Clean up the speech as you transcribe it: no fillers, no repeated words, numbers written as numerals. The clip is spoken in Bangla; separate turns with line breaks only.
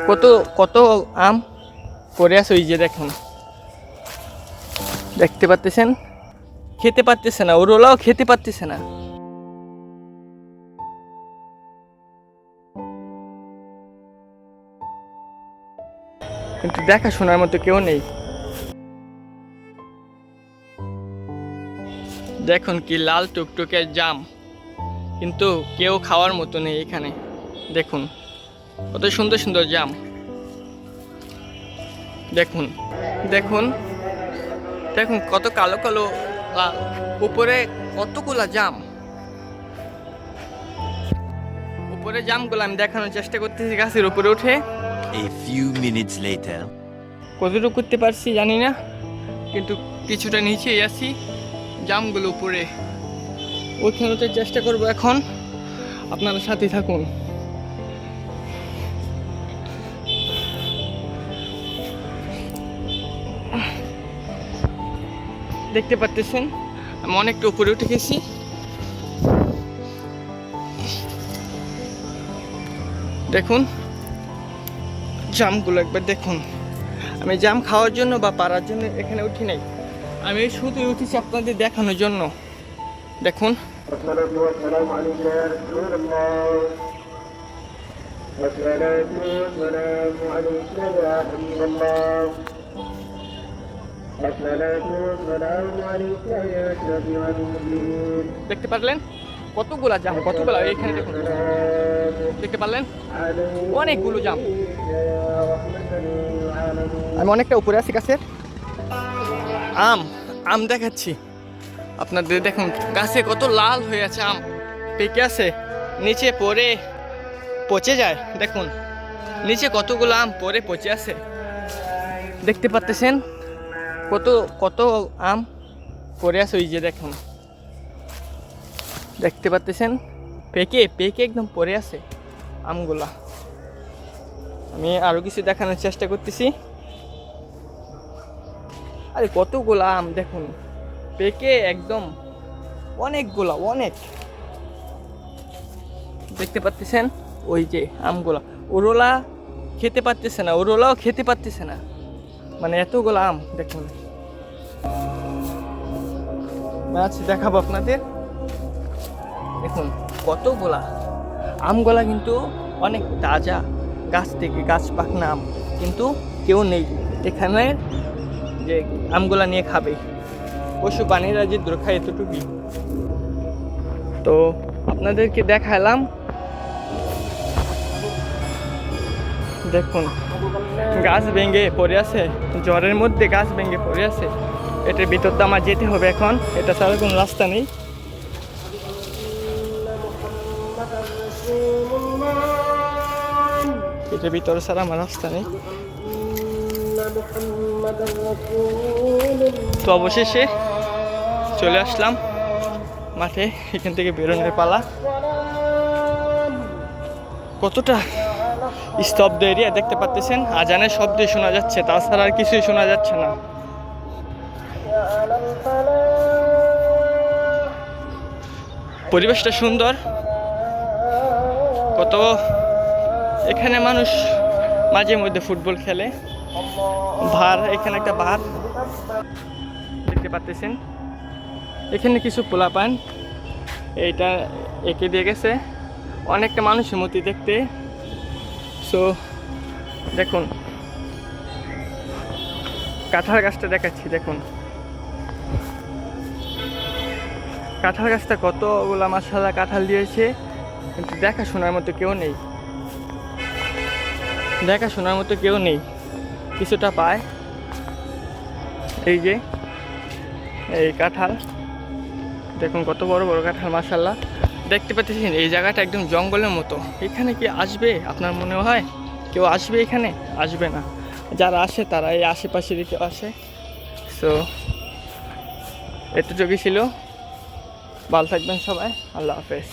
কত কত আম পড়ে আছে, ওই যে দেখুন, দেখতে পাচ্ছেন, খেতে পারতেছে না, ওরাও খেতে পারতেছে না। কিন্তু দেখাশোনার মতো কেউ নেই। দেখুন কি লাল টুকটুকে জাম, কিন্তু কেউ খাওয়ার মতো নেই এখানে। দেখুন কত সুন্দর সুন্দর জাম, দেখুন দেখুন দেখুন কত কালো কালো লাল, উপরে কতগুলা জাম, উপরে জামগুলো আমি দেখানোর চেষ্টা করতেছি গাছের উপরে উঠে।
A few minutes later.
কতটুকু করতে পারছি জানি না, কিন্তু কিছুটা নিচেই আছি, জামগুলো উপরে ওইখানে চেষ্টা করব এখন। আপনারা সাথে থাকুন। দেখতে পাচ্ছেন আমি অনেকটা উপরে উঠে গেছি। দেখুন জামগুলো একবার দেখুন। আমি জাম খাওয়ার জন্য বা পাড়ার জন্য এখানে উঠি নাই, আমি শুধু উঠেছি আপনাদের দেখানোর জন্য। দেখুন দেখতে পারলেন কতগুলা জাম, কতগুলা এখানে দেখুন, দেখতে পারলেন অনেকগুলো জাম। আমি অনেকটা উপরে আছি গাছের। আম আম দেখাচ্ছি আপনাদের, দেখুন গাছে কত লাল হয়ে আছে, আম পেকে আছে, নিচে পড়ে পচে যায়। দেখুন নিচে কতগুলো আম পড়ে পচে আছে, দেখতে পাচ্ছেন কত কত আম পড়ে আছে, ওই যে দেখুন, দেখতে পাচ্ছেন পেকে পেকে একদম পড়ে আছে আমগুলা। আমি আরো কিছু দেখানোর চেষ্টা করতেছি। আরে কতগুলা আম দেখুন, পেকে একদম অনেকগুলা, অনেক, দেখতে পাচ্ছেন ওই যে আমগুলা, ওরলা খেতে পারতেছে না, ওরলাও খেতে পারতেছে না, মানে এতগুলা আম দেখুন। মাছ দেখাবো আপনাদের, দেখুন কতগুলা আমগুলা, কিন্তু অনেক তাজা, গাছ থেকে গাছ পাকনা আম, কিন্তু কেউ নেই এখানে যে আমগুলা নিয়ে খাবে। পশু প্রাণীরা যে দূর খায় এতটুকুই। তো আপনাদেরকে দেখালাম, দেখুন গাছ ভেঙে পড়ে আছে, জ্বরের মধ্যে গাছ ভেঙে পড়ে আছে। এটার ভিতর দিয়ে আমার যেতে হবে এখন, এটা ছাড়া কোনো রাস্তা নেই। এটার ভিতরে ছাড়া আমার রাস্তা নেই। তো অবশেষে চলে আসলাম মাঠে, এখান থেকে বেরোনোর পালা। কতটা স্তব্ধ এরিয়া দেখতে পাচ্ছেন, আজানের শব্দ শোনা যাচ্ছে, তাছাড়া আর কিছুই শোনা যাচ্ছে না। পরিবেশটা সুন্দর, কত এখানে মানুষ মাঝে মধ্যে ফুটবল খেলে, ভার, এখানে একটা ভার দেখতে পাচ্ছেন। এখানে কিছু পোলাপান এইটা এঁকে দিয়ে গেছে, অনেকটা মানুষের মতো দেখতে। সো দেখুন কাঁঠাল গাছটা দেখাচ্ছি, দেখুন কাঁঠাল গাছটা কতগুলা মাশাআল্লাহ কাঁঠাল দিয়েছে, কিন্তু দেখাশোনার মতো কেউ নেই, দেখাশোনার মতো কেউ নেই। কিছুটা পায়, এই যে এই কাঁঠাল, দেখুন কত বড় বড় কাঁঠাল মাশাআল্লাহ। দেখতে পাচ্ছেন এই জায়গাটা একদম জঙ্গলের মতো, এখানে কি আসবে আপনার মনে হয়? কেউ আসবে এখানে? আসবে না। যারা আসে তারা এই আশেপাশেরই কেউ আসে। সো এতটুকুই ছিল, ভালো থাকবেন সবাই, আল্লাহ হাফেজ।